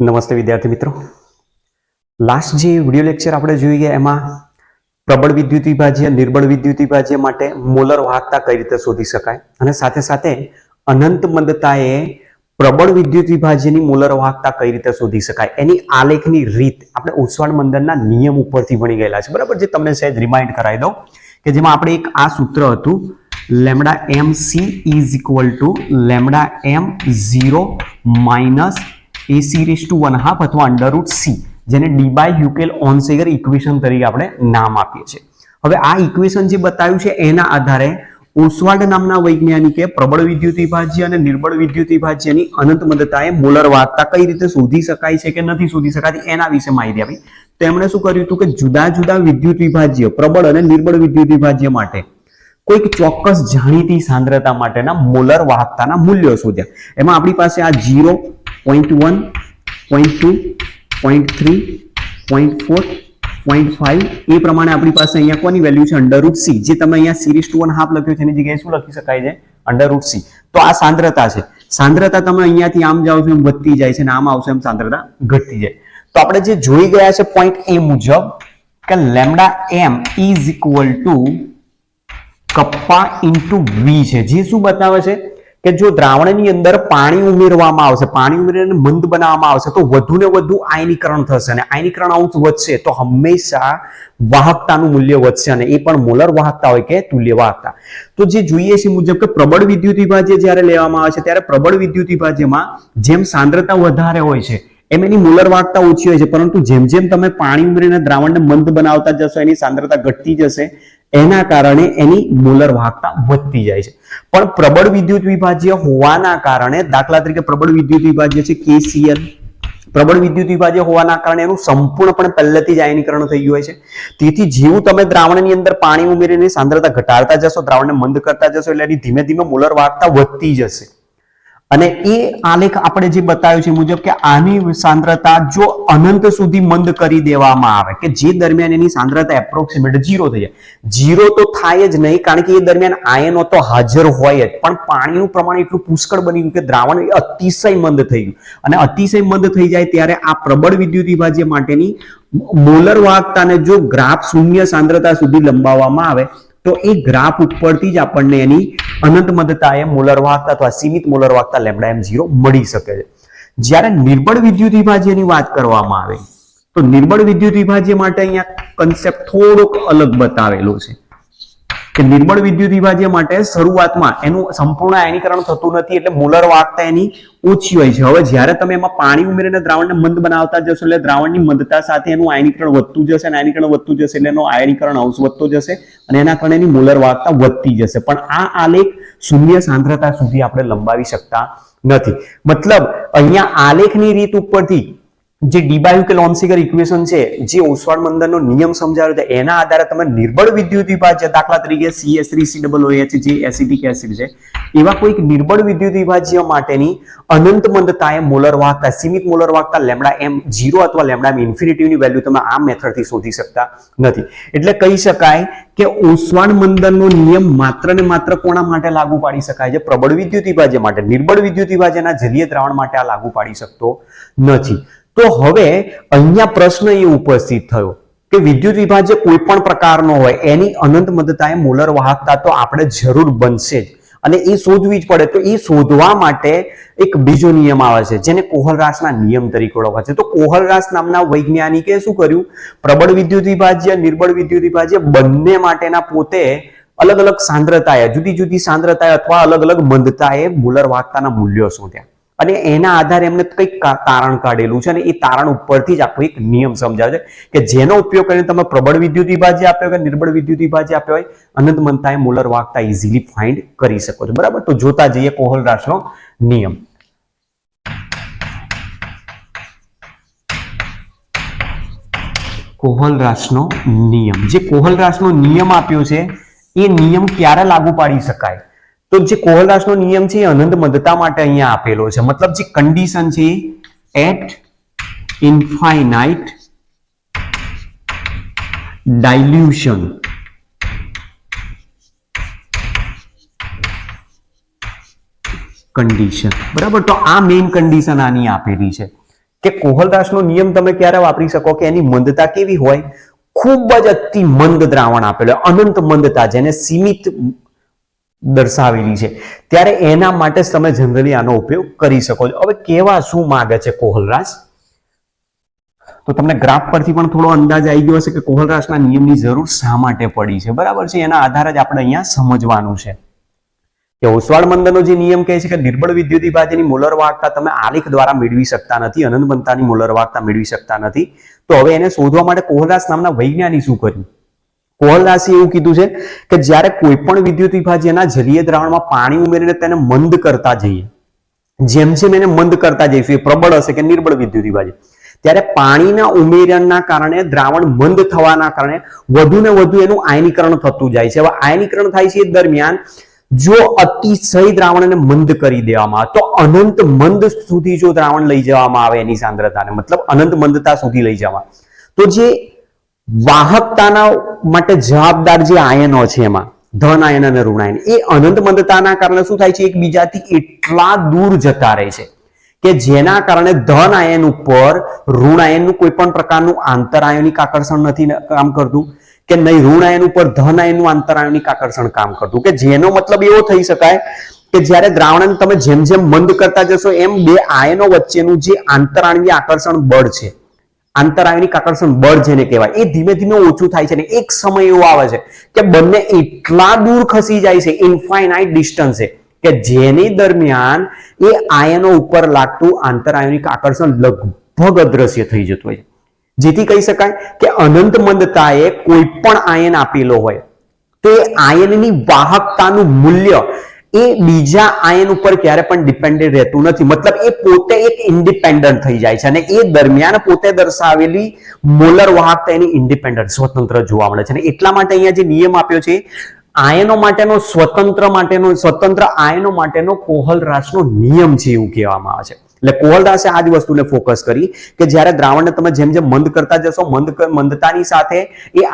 નમસ્તે વિદ્યાર્થી મિત્રો, લાસ્ટ જે વિડિયો લેક્ચર આપણે જોઈ ગયા એમાં પ્રબળ વિદ્યુત વિભાજ્ય નિર્બળ વિદ્યુત વિભાજ્ય માટે મોલર વાહકતા કઈ રીતે શોધી શકાય અને સાથે સાથે અનંત મંદતાએ પ્રબળ વિદ્યુત વિભાજ્યની મોલર વાહકતા કઈ રીતે શોધી શકાય એની આલેખની રીત આપણે ઓસ્વાલ્ડ મંડળના નિયમ ઉપરથી ભણી ગયેલા છે, બરાબર. જે તમને સહેજ રિમાઇન્ડ કરાવી દઉં કે જેમાં આપણે એક આ સૂત્ર હતું lambda M C is equal to lambda M 0 minus AC⁻1/2 અથવા અંડરરૂટ સી, જેને Debye Huckel Onsager equation તરીકે આપણે નામ આપીએ છીએ. હવે આ ઇક્વેશન જે બતાવ્યું છે એના આધારે ઓસ્વાલ્ડ નામના વૈજ્ઞાનિકે પ્રબળ વિદ્યુત વિભાજ્ય અને નિર્બળ વિદ્યુત વિભાજ્યની અનંત મંદતાએ મોલર વાહકતા કઈ રીતે શોધી શકાય છે કે નથી શોધી શકાતી એના વિશે માહિતી આપી. તો એમણે શું કર્યું હતું કે જુદા જુદા વિદ્યુત વિભાજ્ય પ્રબળ અને નિર્બળ વિદ્યુત વિભાજ્ય માટે કોઈક ચોક્કસ જાણીતી સાંદ્રતા માટેના મોલર વાહકતાના મૂલ્યો શોધ્યા. એમાં આપણી પાસે આ 0, 0.1, 0.2, 0.3, 0.4, 0.5 એ પ્રમાણે આપણી પાસે અહીંયા કોની વેલ્યુ છે અંડરરૂટ સી, જે તમે અહીંયા C⁻1/2 લખ્યું છે એની જગ્યાએ શું લખી શકાય છે અંડરરૂટ સી. તો આ સાંદ્રતા છે. સાંદ્રતા તમે અહીંયાથી આમ જાઓ છો એમ વધતી જાય છે અને આમ આવશે એમ સાંદ્રતા ઘટતી જાય. તો આપણે જે જોઈ ગયા છે પોઈન્ટ એ મુજબ કે lambda M is equal to kappa into V છે, જે શું બતાવે છે કે જો દ્રાવણની અંદર પાણી ઉમેરવામાં આવશે, પાણી ઉમેરીને મંદ બનાવવામાં આવશે તો વધુ ને વધુ આયનીકરણ થશે અને આયનીકરણ અંશ વધશે તો હંમેશા વાહકતાનું મૂલ્ય વધશે અને એ પણ મોલર વાહકતા હોય કે તુલ્ય વાહકતા. તો જે જોઈએ છે મુજબ કે પ્રબળ વિદ્યુત વિભાજ્ય જ્યારે લેવામાં આવે છે ત્યારે પ્રબળ વિદ્યુત વિભાજ્યમાં જેમ સાંદ્રતા વધારે હોય છે એમ એની મોલર વાહકતા ઓછી હોય છે, પરંતુ જેમ જેમ તમે પાણી ઉમેરીને દ્રાવણને મંદ બનાવતા જશો એની સાંદ્રતા ઘટતી જશે, એના કારણે એની મોલર વાહકતા વધતી જાય છે. પણ પ્રબળ વિદ્યુત વિભાજ્ય હોવાના કારણે, દાખલા તરીકે પ્રબળ વિદ્યુત વિભાજ્ય છે KCl, પ્રબળ વિદ્યુત વિભાજ્ય હોવાના કારણે એનું સંપૂર્ણપણે પહેલેથી જ આયનીકરણ થઈ ગયું હોય છે. તેથી જેવું તમે દ્રાવણની અંદર પાણી ઉમેરીને સાંદ્રતા ઘટાડતા જશો, દ્રાવણને મંદ કરતા જશો એટલે એની ધીમે ધીમે મોલર વાહકતા વધતી જશે. અને એ આલેખ આપણે જે બતાવ્યો છે મુજબ કે આની સાંદ્રતા જો અનંત સુધી મંદ કરી દેવામાં આવે કે જે દરમિયાન એની સાંદ્રતા એપ્રોક્સિમેટ 0 થઈ જાય. 0 તો થાય જ નહીં, કારણ કે એ દરમિયાન આયનો તો હાજર હોય જ, પણ પાણીનું પ્રમાણ એટલું પુષ્કળ બની ગયું કે દ્રાવણ અતિશય મંદ થઈ ગયું. અને અતિશય મંદ થઈ જાય ત્યારે આ પ્રબળ વિદ્યુત વિભાજ્ય માટેની મોલર વાહકતાને જો ગ્રાફ શૂન્ય સાંદ્રતા સુધી લંબાવવામાં આવે તો એ ગ્રાફ ઉપરથી જ આપણને એની અનંત મંદતાએ મોલર વાહકતા અથવા સીમિત મોલર વાહકતા લેમ્ડા એમ 0 મળી શકે છે. જ્યારે નિર્બળ વિદ્યુત વિભાજ્યની વાત કરવામાં આવે તો નિર્બળ વિદ્યુત વિભાજ્ય માટે અહીંયા કન્સેપ્ટ થોડોક અલગ બતાવેલો છે કે નિર્બળ વિદ્યુત વિભાજ્ય માટે શરૂઆતમાં એનું સંપૂર્ણ આયનીકરણ થતું નથી એટલે મોલર વાહકતા એની ઓછી હોય છે. હવે જ્યારે તમે એમાં પાણી ઉમેરીને દ્રાવણને મંદ બનાવતા જશો એટલે દ્રાવણની મંદતા સાથે એનું આયનીકરણ વધતું જશે અને આયનીકરણ વધતું જશે એટલે એનો આયનીકરણ અંશ વધતો જશે અને એના કારણે એની મોલર વાહકતા વધતી જશે. પણ આ આલેખ શૂન્ય સાંદ્રતા સુધી આપણે લંબાવી શકતા નથી. મતલબ અહીંયા આલેખની રીત ઉપરથી જે D by Huckel Onsager equation છે, જે ઓસ્વાલ્ડ મંડળનો નિયમ સમજાવ્યો છે, એના આધારે તમે નિર્બળ વિદ્યુત વિભાજ્ય, દાખલા તરીકે CH3COOH જે એસિટિક એસિડ છે, એવા કોઈક નિર્બળ વિદ્યુત વિભાજ્ય માટેની અનંત મંદતાએ મોલર વાહકતા, સીમિત મોલર વાહકતા લેમ્ડા એમ 0 અથવા લેમ્ડા એમ ઇન્ફિનિટીની વેલ્યુ તમે આ મેથડથી શોધી શકતા નથી. એટલે કહી શકાય કે ઓસ્વાલ્ડ મંડળનો નિયમ માત્ર ને માત્ર કોના માટે લાગુ પાડી શકાય છે? પ્રબળ વિદ્યુત વિભાજ્ય માટે. નિર્બળ વિદ્યુત વિભાજ્યના જલીય દ્રાવણ માટે આ લાગુ પાડી શકતો નથી. તો હવે અહીંયા પ્રશ્ન એ ઉપસ્થિત થયો કે વિદ્યુત વિભાજ્ય કોઈ પણ પ્રકારનો હોય એની અનંત મંદતાએ મોલર વાહકતા તો આપણે જરૂર બનશે જ અને એ શોધવી જ પડે. તો એ શોધવા માટે એક બીજો નિયમ આવે છે જેને કોહલરાસના નિયમ તરીકે ઓળખાય છે. તો કોહલરાસ નામના વૈજ્ઞાનિકે શું કર્યું? પ્રબળ વિદ્યુત વિભાજ્ય, નિર્બળ વિદ્યુત વિભાજ્ય બંને માટેના પોતે અલગ અલગ સાંદ્રતાએ, જુદી જુદી સાંદ્રતાએ અથવા અલગ અલગ મંદતાએ મોલર વાહકતાના મૂલ્યો શોધ્યા અને એના આધારે એમને કંઈક તારણ કાઢેલું છે અને એ તારણ ઉપરથી જ આખો એક નિયમ સમજાવે છે કે જેનો ઉપયોગ કરીને તમે પ્રબળ વિદ્યુત વિભાજ્ય આપ્યો કે નિર્બળ વિદ્યુત વિભાજ્ય આપ્યો હોય અનંત મંદતાએ મોલર વાહકતા ઇઝીલી ફાઇન્ડ કરી શકો છો. બરાબર. તો જોતા જઈએ કોહલરાસનો નિયમ. કોહલરાસનો નિયમ, જે કોહલરાસનો નિયમ આપ્યો છે એ નિયમ ક્યારે લાગુ પાડી શકાય? તો જે કોહલરાસનો નિયમ છે એ અનંત મંદતા માટે અહીંયા આપેલો છે. મતલબ જે કન્ડિશન છે એટ ઇન્ફાઇનાઇટ ડાયલ્યુશન કન્ડિશન. બરાબર. તો આ મેઇન કન્ડિશન આની આપેલી છે કે કોહલદાસનો નિયમ તમે ક્યારે વાપરી શકો કે એની મંદતા કેવી હોય, ખૂબ જ અતિ મંદ દ્રાવણ આપેલો, અનંત મંદતા જેને સીમિત દર્શાવેલી છે, ત્યારે એના માટે જ તમે જનરલી આનો ઉપયોગ કરી શકો છો. હવે કેવા શું માંગે છે કોહલરાસ, તો તમને ગ્રાફ પરથી પણ થોડો અંદાજ આવી ગયો હશે કે કોહલરાસના નિયમની જરૂર શા માટે પડી છે. બરાબર છે, એના આધારે જ આપણે અહીંયા સમજવાનું છે કે ઓસ્વાલ્ડ મંદનનો જે નિયમ કહે છે કે નિર્બળ વિદ્યુત વિભાજ્યની મોલર વાહકતા તમે આલેખ દ્વારા મેળવી શકતા નથી, અનંત મંદતાની મોલર વાહકતા મેળવી શકતા નથી. તો હવે એને શોધવા માટે કોહલરાસ નામના વૈજ્ઞાનિકે શું કર્યું, કોહલરાસે એવું કીધું છે કે જ્યારે કોઈ પણ વિદ્યુત વિભાજ્યના જલીય દ્રાવણમાં પાણી ઉમેરીને તેને મંદ કરતા જઈએ, જેમ જેમ એને મંદ કરતા જઈશું, એ પ્રબળ હશે કે નિર્બળ વિદ્યુત વિભાજ્ય, ત્યારે પાણીના ઉમેરણના કારણે દ્રાવણ મંદ થવાના કારણે વધુ ને વધુ એનું આયનીકરણ થતું જાય છે. હવે આયનીકરણ થાય છે એ દરમિયાન જો અતિશય દ્રાવણને મંદ કરી દેવામાં આવે તો અનંત મંદ સુધી જો દ્રાવણ લઈ જવામાં આવે એની સાંદ્રતાને, મતલબ અનંત મંદતા સુધી લઈ જવા, તો જે વાહકતાના માટે જવાબદાર જે આયનો છે એમાં ધન આયન અને ઋણ આયન, એ અનંત મંદતાના કારણે શું થાય છે, એકબીજાથી એટલા દૂર જતા રહે છે કે જેના કારણે ધન આયન ઉપર ઋણ આયનનું કોઈ પણ પ્રકારનું આંતરાયોનિક આકર્ષણ નથી કામ કરતું કે નહીં ઋણ આયન ઉપર ધન આયનનું આંતરાયોનિક આકર્ષણ કામ કરતું, કે જેનો મતલબ એવો થઈ શકાય કે જ્યારે દ્રાવણને તમે જેમ જેમ મંદ કરતા જશો એમ બે આયનો વચ્ચેનું જે આંતરાણ્વીય આકર્ષણ બળ છે, આંતરાયોનિક આકર્ષણ બળ જેને કહેવાય, એ ધીમે ધીમે ઓછું થાય છે અને એક સમય એવો આવે છે કે બંને એટલા દૂર ખસી જાય છે, ઇન્ફાઇનાઇટ ડિસ્ટન્સે, કે જેની દરમિયાન એ આયનો ઉપર લાગતું આંતરાયોનિક આકર્ષણ લગભગ અદ્રશ્ય થઈ જતું હોય, જેથી કહી શકાય કે અનંત મંદતાએ કોઈ પણ આયન આપેલો હોય તો એ આયનની વાહકતાનું મૂલ્ય એ બીજા આયન ઉપર ક્યારે પણ ડિપેન્ડન્ટ રહેતું નથી, મતલબ એ પોતે એક ઇન્ડિપેન્ડન્ટ થઈ જાય છે અને એ દરમિયાન પોતે દર્શાવેલી મોલર વાહકતા એની ઇન્ડિપેન્ડન્ટ સ્વતંત્ર જોવા મળે છે. અને એટલા માટે અહીંયા જે નિયમ આપ્યો છે આયનો માટેનો સ્વતંત્ર આયનો માટેનો કોહલરાસનો નિયમ છે એવું કહેવામાં આવે છે. એટલે કોહલરાસે આ જ વસ્તુને ફોકસ કરી કે જ્યારે દ્રાવણને તમે જેમ જેમ મંદ કરતા જશો, મંદતાની સાથે એ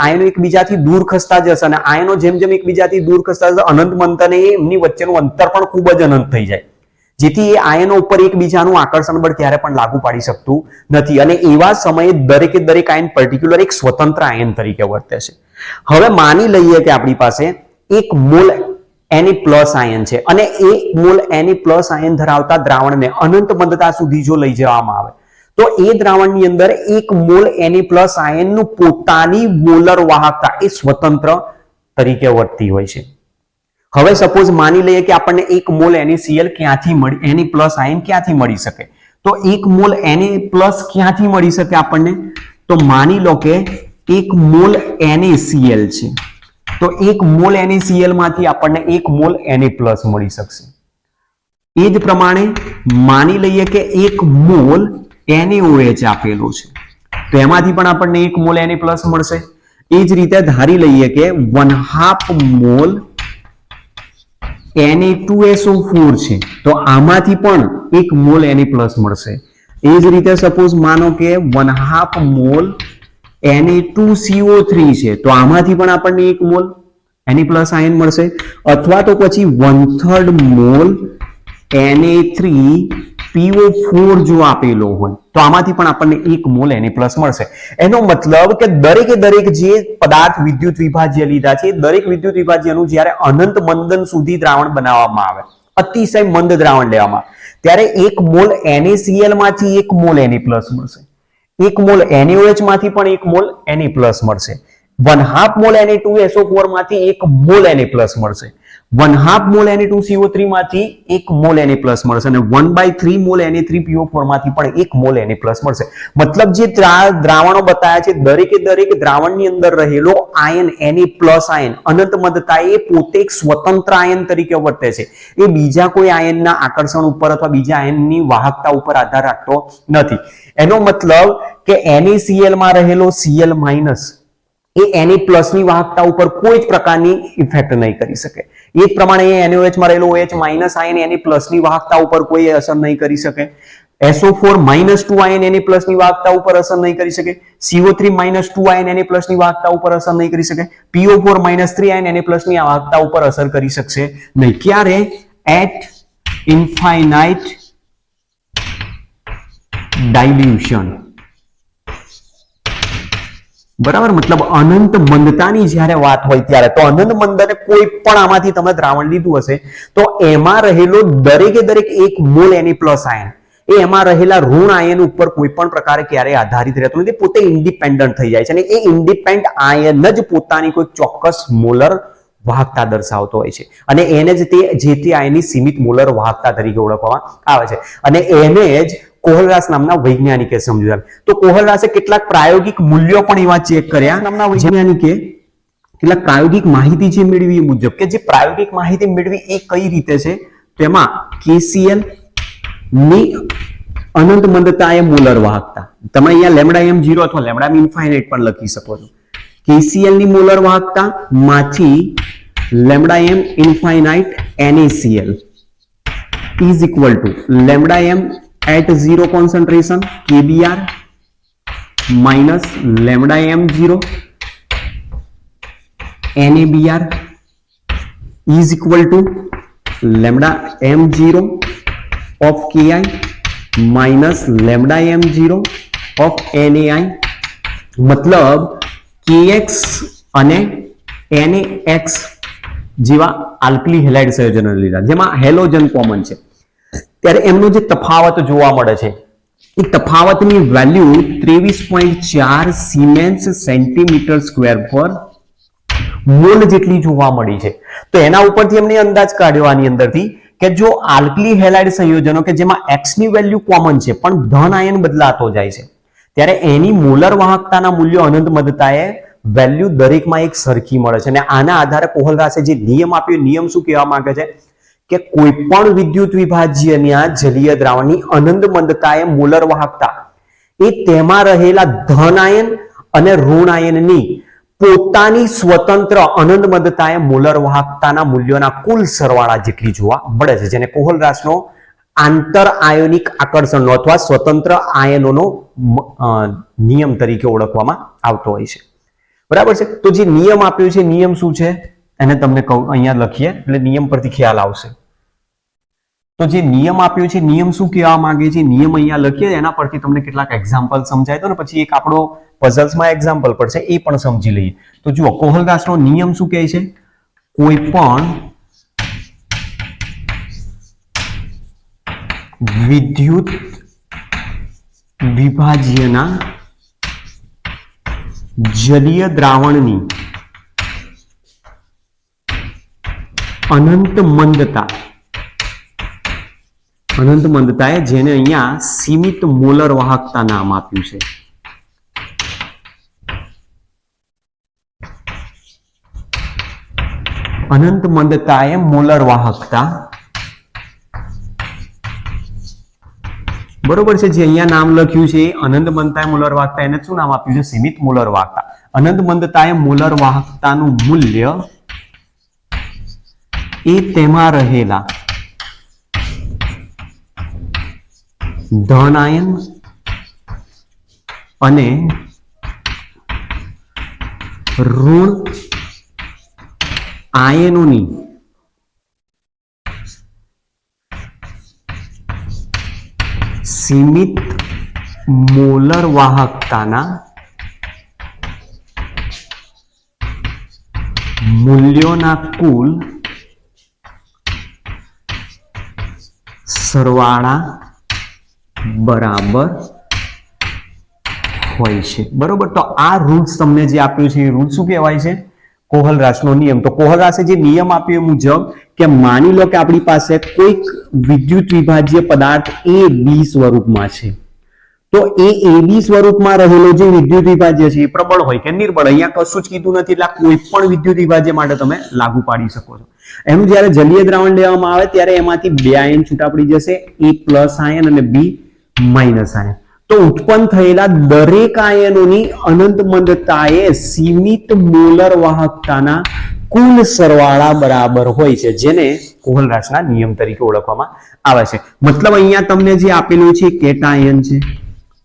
આયનો એકબીજાથી દૂર ખસતા જશે અને આયનો જેમ જેમ એકબીજાથી દૂર ખસતા જશે અનંત મંદને એમની વચ્ચેનું અંતર પણ ખૂબ જ અનંત થઈ જાય, જેથી એ આયનો ઉપર એકબીજાનું આકર્ષણ બળ ક્યારે પણ લાગુ પાડી શકતું નથી અને એવા સમયે દરેકે દરેક આયન પર્ટિક્યુલર એક સ્વતંત્ર આયન તરીકે વર્તે છે. હવે માની લઈએ કે આપણી પાસે એક મોલ Na+ આયન છે અને 1 મોલ Na+ આયન ધરાવતા દ્રાવણને અનંત મંદતા સુધી જો લઈ જવામાં આવે તો એ દ્રાવણની અંદર 1 મોલ Na+ આયનનું પોતાની મોલર વાહકતા એ સ્વતંત્ર તરીકે વર્તતી હોય છે. હવે સપોઝ માની લઈએ કે આપણને 1 મોલ NaCl ક્યાંથી મળી, Na+ આયન ક્યાંથી મળી શકે, તો 1 મોલ Na+ ક્યાંથી મળી શકે આપણને, તો માની લો કે 1 મોલ NaCl છે, તો 1 મોલ NaCl માંથી આપણને 1 મોલ Na+ મળી શકશે. એ જ પ્રમાણે માની લઈએ કે 1 મોલ NaOH આપેલો છે તો એમાંથી પણ આપણને 1 મોલ Na+ મળશે. એ જ રીતે ધારી લઈએ કે 1/2 મોલ Na2SO4 છે તો આમાંથી પણ 1 મોલ Na+ મળશે. એ જ રીતે સપોઝ માનો કે 1/2 મોલ Na2CO3 છે તો આમાંથી પણ આપણને 1 મોલ Na+ આયન મળશે, અથવા તો પછી 1/3 મોલ Na3PO4 જો આપેલો હોય તો આમાંથી પણ આપણને 1 મોલ Na+ મળશે. એનો મતલબ કે દરેકે દરેક જે પદાર્થ વિદ્યુત વિભાજ્ય લીધા છે દરેક વિદ્યુત વિભાજ્યનું જ્યારે અનંત મંદન સુધી દ્રાવણ બનાવવામાં આવે, અતિશય મંદ દ્રાવણ લેવામાં ત્યારે 1 મોલ NaCl માંથી 1 મોલ Na+ મળશે, 1 મોલ NaOH માંથી પણ 1 મોલ Na+ મળશે, 1/2 મોલ Na2SO4 માંથી 1 મોલ Na+ મળશે, 1/2 મોલ Na2CO3 માંથી 1 મોલ Na+ મળશે અને 1/3 મોલ Na3PO4 માંથી પણ 1 મોલ Na+ મળશે. મતલબ જે દ્રાવણો બતાવ્યા છે દરેકે દરેક દ્રાવણની અંદર રહેલો આયન Na+ આયન અનંત મંદતા એ પોતે એક સ્વતંત્ર આયન તરીકે વર્તે છે, એ બીજા કોઈ આયનના આકર્ષણ ઉપર અથવા બીજા આયનની વાહકતા ઉપર આધાર રાખતો નથી. એનો મતલબ કે NaCl માં રહેલો Cl- એ Na+ ની વાહકતા ઉપર કોઈ જ પ્રકારની ઇફેક્ટ નહીં કરી શકે. એ જ પ્રમાણે NaOH માં રહેલો OH- આયન Na+ ની વાહકતા ઉપર કોઈ અસર નહીં કરી શકે, SO4- આયન Na+ ની વાહકતા ઉપર અસર નહીં કરી શકે, CO3- આયન Na+ ની વાહકતા ઉપર અસર નહીં કરી શકે, PO4- આયન Na+ ની વાહકતા ઉપર અસર કરી શકશે નહીં. ક્યારે? એટ ઇન્ફાઇનાઇટ ડાયલ્યુશન, બરાબર. મતલબ અનંત મંદતાની જ્યારે વાત હોય ત્યારે, તો અનંત મંદને કોઈ પણ આમાંથી તમે દ્રાવણ લીધું હશે તો એમાં રહેલો દરેકે દરેક એક મોલ એની પ્લસ આયન એ એમાં રહેલા ઋણ આયન ઉપર કોઈ પણ પ્રકારે ક્યારેય આધારિત રહેતું નથી, પોતે ઇન્ડિપેન્ડન્ટ થઈ જાય છે અને એ ઇન્ડિપેન્ડન્ટ આયન જ પોતાની કોઈ ચોક્કસ મોલર વાહકતા દર્શાવતો હોય છે અને એને જ તે જે તે આયનની સીમિત મોલર વાહકતા તરીકે ઓળખવામાં આવે છે અને એને જ કોહલરાસ નામના વૈજ્ઞાનિકે સમજ્યું. તો કોહલરાસે કેટલાક પ્રાયોગિક મૂલ્યો પણ એવા ચેક કર્યા. નામના વૈજ્ઞાનિકે કેટલાક પ્રાયોગિક માહિતી જે મેળવી એ મુજબ, કે જે પ્રાયોગિક માહિતી મેળવી એ કઈ રીતે છે, તેમાં KCl ની અનંત મંદતા એ મોલર વાહકતા, તમે અહીંયા લેમ્ડા m0 અથવા લેમ્ડા ઇન્ફાઇનાઇટ પણ લખી શકો છો. KCl ની મોલર વાહકતા માંથી lambda m infinite NaCl is equal to lambda m at 0 concentration KBr minus lambda m0 NaBr is equal to lambda m0 of Ki minus lambda m0 of NaI. મતલબ Kx અને NaX જેવા alkali halide સંયોજનો લીધા જેમાં halogen common છે, ત્યારે એમનો જે તફાવત જોવા મળે છે એ તફાવતની વેલ્યુ 23.4 સિમેન્સ સેન્ટીમીટર સ્ક્વેર પર મોલ જેટલી જોવા મળી છે. તો એના ઉપરથી એમને અંદાજ કાઢ્યો આની અંદરથી કે જો આલ્કલી હેલાઇડ સંયોજનો કે જેમાં x ની વેલ્યુ કોમન છે પણ ધન આયન બદલાતો જાય છે, ત્યારે એની મોલર વાહકતાના મૂલ્યો અનંત મદતાએ વેલ્યુ દરેકમાં એક સરખી મળે છે અને આના આધારે કોહલરાસે જે નિયમ આપ્યો, નિયમ શું કહેવા માંગે છે કે કોઈ પણ વિદ્યુત વિભાજ્યના જલીય દ્રાવણની અનંત મંદતાએ મોલર વાહકતા એ તેમાં રહેલા ધન આયન અને ઋણ આયનની પોતાની સ્વતંત્ર અનંત મંદતાએ મોલર વાહકતાના મૂલ્યોના કુલ સરવાળા જેટલી જોવા મળે છે, જેને કોહલરાસનો આંતર આયોનિક આકર્ષણનો અથવા સ્વતંત્ર આયનોનો નિયમ તરીકે ઓળખવામાં આવતો હોય છે. બરાબર છે. તો જે નિયમ આપ્યો છે, નિયમ શું છે એને તમને કહું, અહીંયા લખીએ એટલે નિયમ પરથી ખ્યાલ આવશે. તો જે નિયમ આપ્યો છે, નિયમ શું કહેવા માંગે છે, નિયમ અહીંયા લખીએ એના પરથી તમને કેટલાક એક્ઝામ્પલ સમજાય તો ને પછી એક આપણો પઝલ્સમાં એક્ઝામ્પલ પડશે એ પણ સમજી લઈએ. તો જુઓ કોહલરાસનો નિયમ શું કહે છે, કોઈ પણ વિદ્યુત વિભાજ્યના જલીય દ્રાવણની અનંત મંદતાએ જેને અહીંયા સીમિત મોલર વાહકતા નામ આપ્યું છે, અનંત મંદતાએ મોલર વાહકતા, બરોબર છે. જે અહીંયા નામ લખ્યું છે અનંત મંદતાએ મોલર વાહકતા, એને શું નામ આપ્યું છે, સીમિત મોલર વાહકતા. અનંત મંદતાએ મોલર વાહકતાનું મૂલ્ય એ તેમાં રહેલા ધન આયન અને ઋણ આયનોની સીમિત મોલર વાહકતાના મૂલ્યોના કુલ સરવાળા બરાબર હોય છે. બરોબર. તો આ રૂલ્સ તમને જે આપ્યું છે એ રૂલ શું કહેવાય છે, કોહલરાસનો નિયમ. તો કોહલરાસે જે નિયમ આપ્યો એ મુજબ કે માની લો કે આપણી પાસે કોઈક વિદ્યુત વિભાજ્ય પદાર્થ AB સ્વરૂપમાં છે, તો એ AB સ્વરૂપમાં રહેલો જે વિદ્યુત વિભાજ્ય છે એ પ્રબળ હોય કે નિર્બળ, અહીંયા કશું જ કીધું નથી, એટલે કોઈ પણ વિદ્યુત વિભાજ્ય માટે તમે લાગુ પાડી શકો છો. એનું જ્યારે જલીય દ્રાવણ લેવામાં આવે ત્યારે એમાંથી બે આયન છૂટા પડી જશે, A+ આયન અને B- આયન. તો ઉત્પન્ન થયેલા દરેક આયનોની અનંત મંદતાએ સીમિત મોલર વાહકતાના કુલ સરવાળા બરાબર હોય છે, જેને કોહલરાસના નિયમ તરીકે ઓળખવામાં આવે છે. મતલબ અહીંયા તમને જે આપેલું છે કેટાયન છે,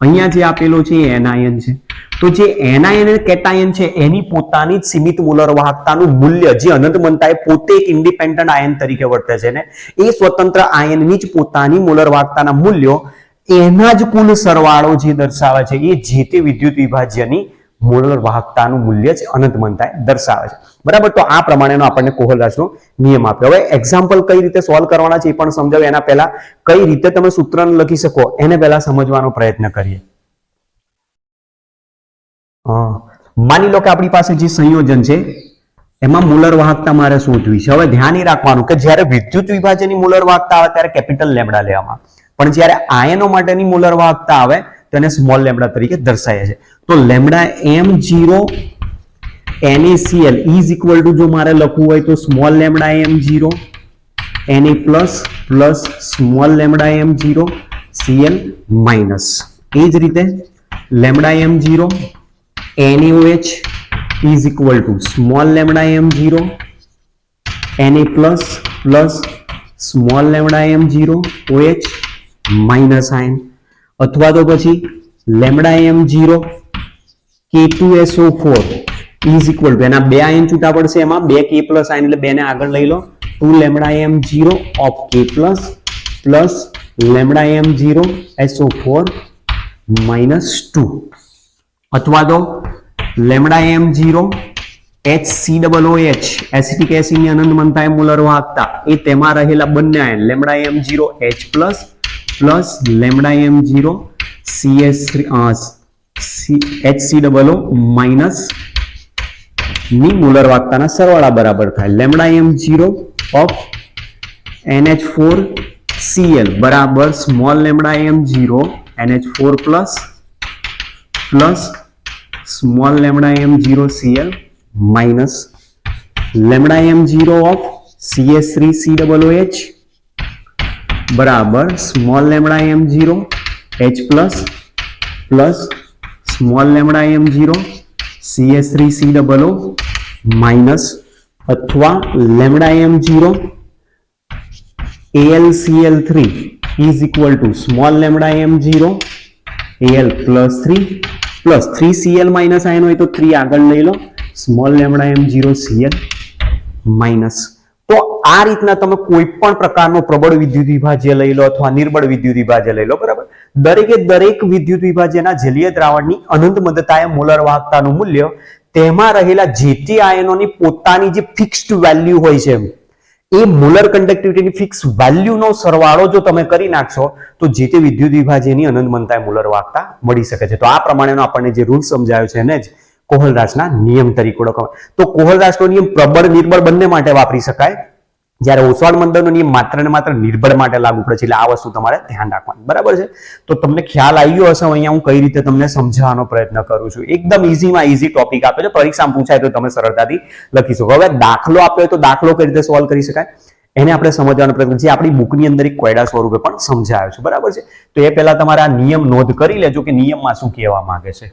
અહીંયા જે આપેલો છે એ એનાયન છે. તો જે એનાયન અને કેટાયન છે એની પોતાની જ સીમિત મોલર વાહકતાનું મૂલ્ય જે અનંત મંદતાએ પોતે એક ઇન્ડિપેન્ડન્ટ આયન તરીકે વર્તે છે ને એ સ્વતંત્ર આયનની જ પોતાની મોલર વાહકતાના મૂલ્યો એના જ કુલ સરવાળો જે દર્શાવે છે એ જે તે વિદ્યુત વિભાજ્યની મોલર વાહકતાનું મૂલ્ય જ અનંતમંતાએ દર્શાવે છે. બરાબર, તો આ પ્રમાણેનો આપણને કોહલરાજનો નિયમ આપ્યો. હવે એક્ઝામ્પલ કઈ રીતે સોલ્વ કરવાના છે એ પણ સમજાવે. એના પહેલા કઈ રીતે તમે સૂત્રને લખી શકો એને પહેલા સમજવાનો પ્રયત્ન કરીએ. માની લો કે આપણી પાસે જે સંયોજન છે એમાં મોલર વાહકતા મારે શોધવી છે. હવે ધ્યાન એ રાખવાનું કે જ્યારે વિદ્યુત વિભાજનની મોલર વાહકતા આવે ત્યારે કેપિટલ લેમ્ડા લેવામાં, પણ જ્યારે આયનો માટેની મોલર વાહકતા આવે તેને સ્મોલ લેમ્ડા તરીકે દર્શાવે છે. તો lambda m0 NaCl is equal to જો મારે લખવું હોય તો small lambda m0 Na plus small lambda m0 Cl minus. એ જ રીતે lambda m0 NaOH is equal to small lambda m0 Na plus small lambda m0 OH minus ion, અથવા તો પછી lambda m0 K2SO4 is equal to એના બે ion છૂટા પડશે, એમાં બે K plus આયન એટલે બે ને આગળ લઈ લો, 2 lambda m0 of K plus lambda m0 SO4 minus 2, અથવા તો lambda m0 HCOOH acetic acid ની અનંત મંતાએ મોલર વાહકતા એ તેમાં રહેલા બંને આયન lambda m0 H plus lambda m0 HCOO minus ની મોલર વાહકતાના સરવાળા બરાબર થાય. લેમ્ડા m0 ઓફ NH4Cl બરાબર small lambda m0 NH4 plus small lambda m0 Cl minus lambda m0 of CH3COOH बराबर small lambda m0 H plus small lambda m0 CH3COO minus अथवा lambda m0 AlCl3 is equal to small lambda m0 Al plus 3Cl minus ion હોય તો 3 આગળ લઈ લો, small lambda m0 Cl minus. તો આ રીતના તમે કોઈ પણ પ્રકારનો પ્રબળ વિદ્યુત વિભાજ્ય લઈ લો અથવા નિર્બળ વિદ્યુત વિભાજ્ય લઈ લો, બરાબર, દરેક વિદ્યુત વિભાજ્યના જલીય દ્રાવણની અનંત મદતાએ મોલર વાહકતાનું મૂલ્ય તેમાં રહેલા જે તે આયનોની પોતાની જે ફિક્સ્ડ વેલ્યુ હોય છે એ મોલર કન્ડક્ટિવિટીની ફિક્સ વેલ્યુનો સરવાળો જો તમે કરી નાખશો તો જે તે વિદ્યુત વિભાજ્યની અનંત મંતાએ મોલર વાહકતા મળી શકે છે. તો આ પ્રમાણેનો આપણને જે રૂલ સમજાયો છે એને જ કોહલરાજના નિયમ તરીકે ઓળખવામાં. તો કોહલરાજનો નિયમ પ્રબળ નિર્બળ બંને માટે વાપરી શકાય, જ્યારે ઓસ્વાલ્ડ મંડળનો નિયમ માત્ર ને માત્ર નિર્બળ માટે લાગુ પડે છે. એટલે આ વસ્તુ તમારે ધ્યાન રાખવાની, બરાબર છે. તો તમને ખ્યાલ આવી ગયો હશે અહીંયા હું કઈ રીતે તમને સમજાવવાનો પ્રયત્ન કરું છું. એકદમ ઈઝીમાં ઈઝી ટોપિક આપ્યો છે, પરીક્ષામાં પૂછાય તો તમે સરળતાથી લખી શકો. હવે દાખલો આપ્યો હોય તો દાખલો કઈ રીતે સોલ્વ કરી શકાય એને આપણે સમજવાનો પ્રયત્ન, જે આપણી બુકની અંદર એક કોયડા સ્વરૂપે પણ સમજાયો છે, બરાબર છે. તો એ પહેલા તમારે આ નિયમ નોંધ કરી લેજો કે નિયમમાં શું કહેવા માંગે છે.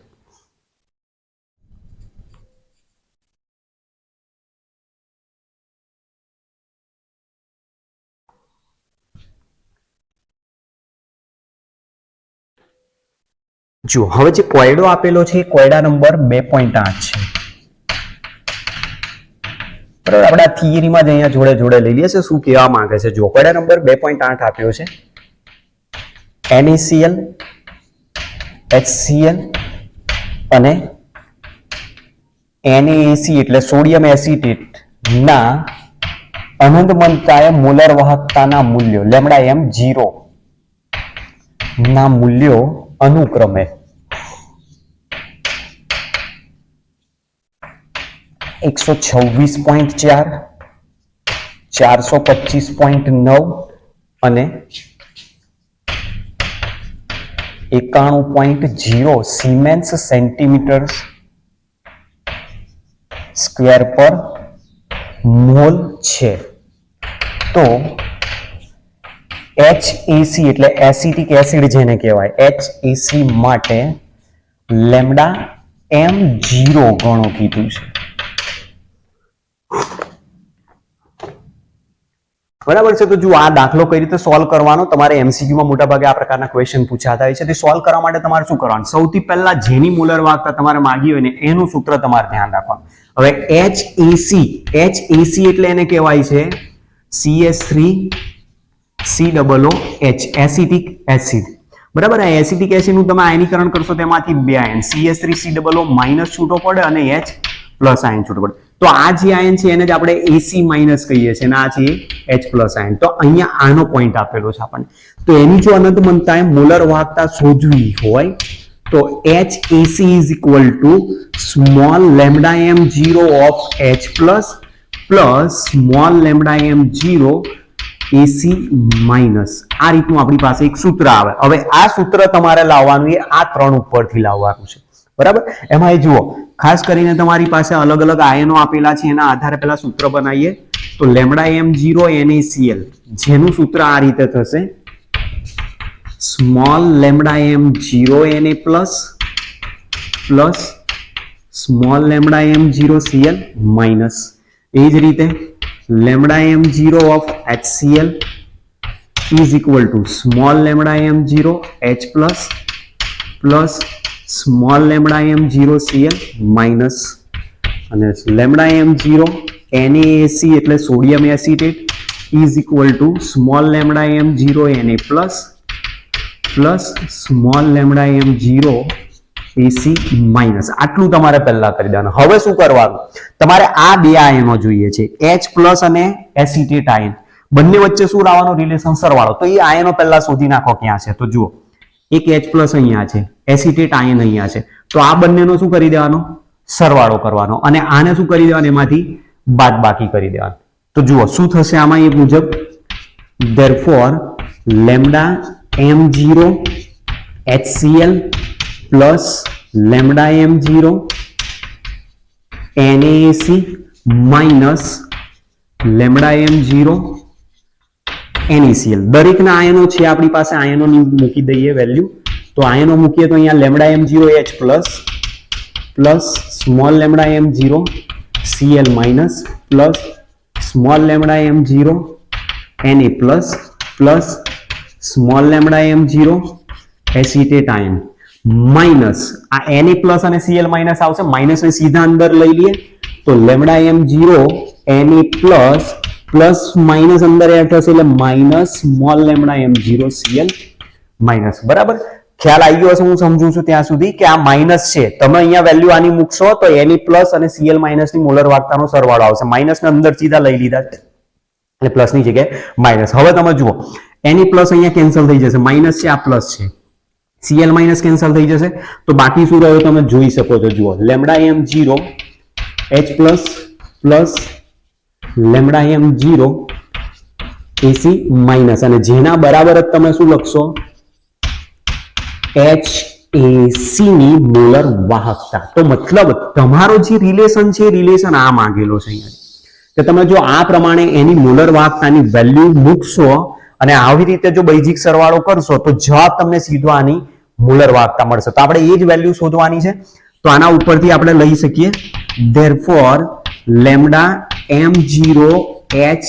જો હવે જે કોયડો આપેલો છે એ કોયડા નંબર 2.8 છે, બરાબર. આપણે આ થિયરીમાં જ અહીંયા જોડે જોડે લઈ લઈએ છે શું કહેવા માંગે છે. જો કોયડા નંબર 2.8 આપ્યો છે, NaCl HCl અને NaAC એટલે સોડિયમ એસિટેટ ના અનંત મંતાએ મોલર વાહકતાના મૂલ્યો લેમ્ડા m0 ના મૂલ્યો અનુક્રમે 126.4 425.9 અને 91.0 સિમેન્સ સેન્ટીમીટર સ્ક્વેર પર મોલ છે. તો HAC એટલે એસિટિક એસિડ જેને કહેવાય, HAC માટે લેમ્ડા m0 ગણો કીધું છે, બરાબર છે. તો જો આ દાખલો કઈ રીતે સોલ્વ કરવાનો, તમારે એમસીક્યુમાં મોટા ભાગે આ પ્રકારના ક્વેશ્ચન પૂછાતા હોય છે. તે સોલ્વ કરવા માટે તમારે શું કરવાનું, સૌથી પહેલા જેની મોલર વાહકતા તમારે માંગી હોય ને એનું સૂત્ર તમારે ધ્યાન રાખવાનું. હવે HAC એટલે એને કહેવાય છે CH3COOH એસિટિક એસિડ, બરાબર. આ એસિટિક એસિડનું તમે આયનીકરણ કરશો તેમાંથી 2 આયન CH3COO માઇનસ છૂટો પડે અને H પ્લસ આયન છૂટો પડે. તો આ જે આયન છે એને જ આપણે AC માઇનસ કહીએ છીએ અને આ છે H પ્લસ આયન. તો અહીંયા આનો પોઈન્ટ આપેલો છે આપણને. તો એની જો અનંત મંતાએ મોલર વાહકતા શોધવી હોય તો HAC is equal to small lambda m0 of H plus small lambda m0 AC minus. આ રીતનું આપણી પાસે એક સૂત્ર આવે. હવે આ સૂત્ર તમારે લાવવાનું એ આ 3 ઉપરથી લાવવાનું છે. બરાબર. એમાં એ જુઓ, ખાસ કરીને તમારી પાસે અલગ અલગ આયનો આપેલા છે એના આધારે પહેલા સૂત્ર બનાવીએ. તો લેમ્ડા m0 NaCl જેનું સૂત્ર આ રીતે થશે, small lambda m0 Na plus small lambda m0 Cl minus. એ જ રીતે lambda m0 of HCl is equal to small lambda m0 H plus small lambda m0 Cl minus અને lambda m0 NaAC એટલે sodium acetate is equal to small lambda m0 Na plus small lambda m0 AC minus. આટલું તમારે પહેલા કરી દેવાનું. હવે શું કરવાનું, તમારે આ 2 આયનો જોઈએ છે, H પ્લસ અને એસિટેટ આયન. બંને વચ્ચે શું લાવવાનો રિલેશન, સરવાળો. તો એ આયનો પહેલા શોધી નાખો ક્યાં છે. તો જુઓ, એક H પ્લસ અહીંયા છે, એસિટેટ આયન અહીંયા છે. તો આ બંનેનો શું કરી દેવાનો, સરવાળો કરવાનો અને આને શું કરી દેવાનું, એમાંથી બાદબાકી કરી દેવાનું. તો જુઓ શું થશે આમાં એ મુજબ, therefore lambda m0 HCl plus lambda m0 NaAC minus lambda m0 NaCl. દરેકના આયનો છે આપણી પાસે, આયનોની મૂકી દઈએ વેલ્યુ. તો આયનો મૂકીએ તો અહીંયા lambda m0 H plus small lambda m0 Cl minus plus small lambda m0 Na plus small lambda m0 acetate આયન માઇનસ આ Na પ્લસ અને Cl માઇનસ આવશે, માઇનસ ને સીધા અંદર લઈ લઈએ તો lambda m0 Na plus minus અંદર એડ થશે એટલે minus small lambda m0 Cl minus. બરાબર. ખ્યાલ આવી ગયો હશે હું સમજુ છું ત્યાં સુધી કે આ માઇનસ છે. તમે અહીંયા વેલ્યુ આની મૂકશો તો Na પ્લસ અને Cl માઇનસ ની મોલર વાહકતાનો સરવાળો આવશે. માઇનસ ને અંદર સીધા લઈ લીધા એટલે પ્લસ ની જગ્યાએ માઇનસ. હવે તમે જુઓ, Na પ્લસ અહીંયા કેન્સલ થઈ જશે, માઇનસ છે આ પ્લસ છે, Cl માઇનસ કેન્સલ થઈ જશે. તો બાકી શું રહ્યું તમે જોઈ શકો છો. જુઓ, lambda m0 H plus lambda m0 AC minus અને જેના બરાબર જ તમે શું લખશો, HAC ની મોલર વાહકતા. તો મતલબ તમારો જે રિલેશન છે, રિલેશન આ માંગેલો છે અહીંયા કે તમે જો આ પ્રમાણે એની મોલર વાહકતાની વેલ્યુ મૂકશો અને આવી રીતે જો બેઝિક સરવાળો કરશો તો જવાબ તમને સીધો આની મોલર વાહકતા મળશે. તો આપણે એ જ વેલ્યુ શોધવાની છે. તો આના ઉપરથી આપણે લઈ શકીએ, therefore lambda m0 HAC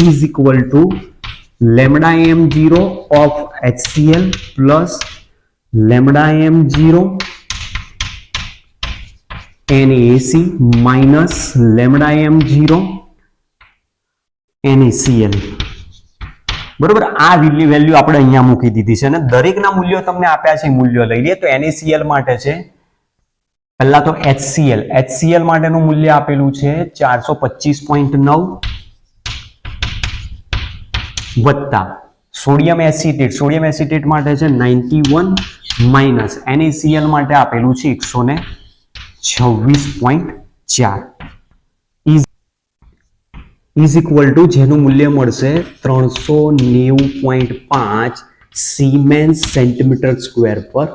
is equal to lambda m0 of HCl plus lambda m0 NaAC minus lambda m0 NaCl. બરોબર. આ વેલ્યુ આપણે અહીંયા મૂકી દીધી છે અને દરેકના મૂલ્યો તમને આપ્યા છે, મૂલ્યો લઈ લઈએ. તો NaCl માટે છે પહેલા તો HCl માટેનું મૂલ્ય આપેલું છે 425.9 વત્તા સોડિયમ એસિટેટ માટે છે 91 માઇનસ NaCl માટે આપેલું છે 126.4 ઇઝ ઇક્વલ ટુ જેનું મૂલ્ય મળશે 390.5 સિમેન્સ સેન્ટીમીટર સ્ક્વેર પર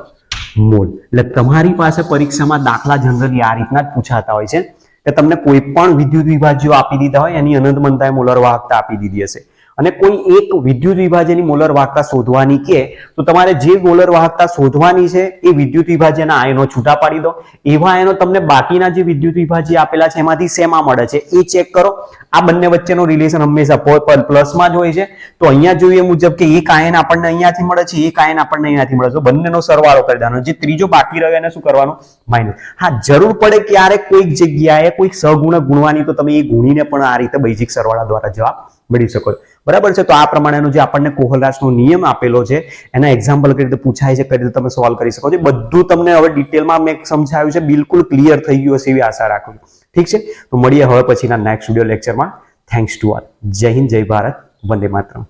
મોલ. એટલે તમારી પાસે પરીક્ષામાં દાખલા જનરલી આ રીતના જ પૂછાતા હોય છે કે તમને કોઈ પણ વિદ્યુત વિભાજ્યો આપી દીધા હોય, એની અનંત મંતાએ મોલર વાહકતા આપી દીધી હશે અને કોઈ એક વિદ્યુત વિભાજ્યની મોલર વાહકતા શોધવાની કે તો તમારે જે મોલર વાહકતા શોધવાની છે એ વિદ્યુત વિભાજ્યના આયનો છૂટા પાડી દો. એવા આયનો તમને બાકીના જે વિદ્યુત વિભાજ્ય આપેલા છે એમાંથી શેમાં મળે છે એ ચેક કરો. આ બંને વચ્ચેનો રિલેશન હંમેશા પ્લસમાં જ હોય છે. તો અહીંયા જોઈએ મુજબ કે એક આયન આપણને અહીંયાથી મળે છે, એક આયન આપણને અહીંયાથી મળે છે, બંનેનો સરવાળો કરી દેવાનો. જે ત્રીજો બાકી રહ્યો એને શું કરવાનું, માઇનસ. હા, જરૂર પડે ક્યારેક કોઈક જગ્યાએ કોઈક સહગુણક ગુણવાની તો તમે એ ગુણીને પણ આ રીતે બેઝિક સરવાળા દ્વારા જવાબ મેળવી શકો છો. બરાબર છે. તો આ પ્રમાણેનો જે આપણને કોહલરાસનો નિયમ આપેલો છે એના એક્ઝામ્પલ કઈ રીતે પૂછાય છે, કઈ રીતે તમે સોલ્વ કરી શકો છો, બધું તમને હવે ડિટેલમાં મેં સમજાવ્યું છે. બિલકુલ ક્લિયર થઈ ગયું હશે એવી આશા રાખું છું. ઠીક છે. તો મળીએ હવે પછીના નેક્સ્ટ વિડીયો લેક્ચરમાં. Thanks to all. જય હિન્દ, જય ભારત, વંદે માતરમ.